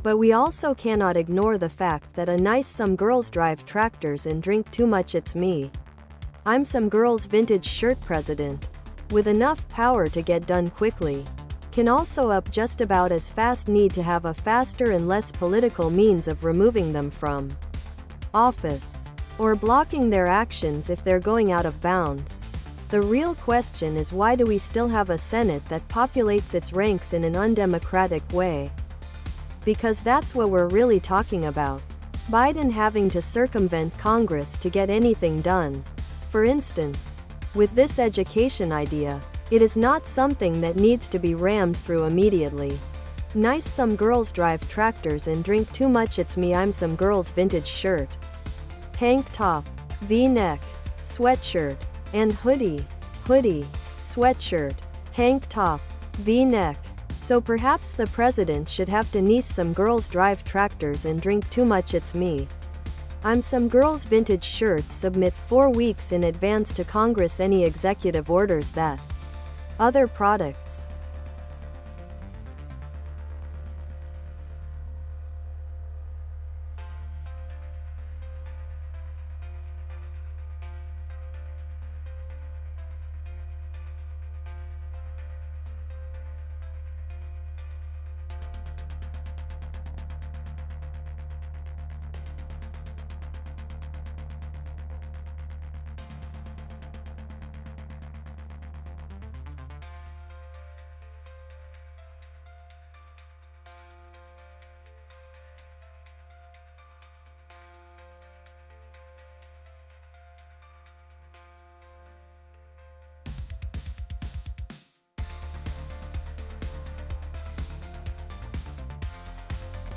But we also cannot ignore the fact that a nice some girls drive tractors and drink too much. It's me. I'm some girls vintage shirt president. With enough power to get done quickly. Can also up just about as fast. Need to have a faster and less political means of removing them from office. Or blocking their actions if they're going out of bounds. The real question is, why do we still have a Senate that populates its ranks in an undemocratic way? Because that's what we're really talking about. Biden having to circumvent Congress to get anything done. For instance, with this education idea, it is not something that needs to be rammed through immediately. Nice some girls drive tractors and drink too much. It's me. I'm some girls vintage shirt, tank top, V-neck, sweatshirt, and hoodie, sweatshirt, tank top, V-neck. So perhaps the president should have to niece some girls drive tractors and drink too much. It's me. I'm some girls vintage shirts. Submit 4 weeks in advance to Congress any executive orders that other products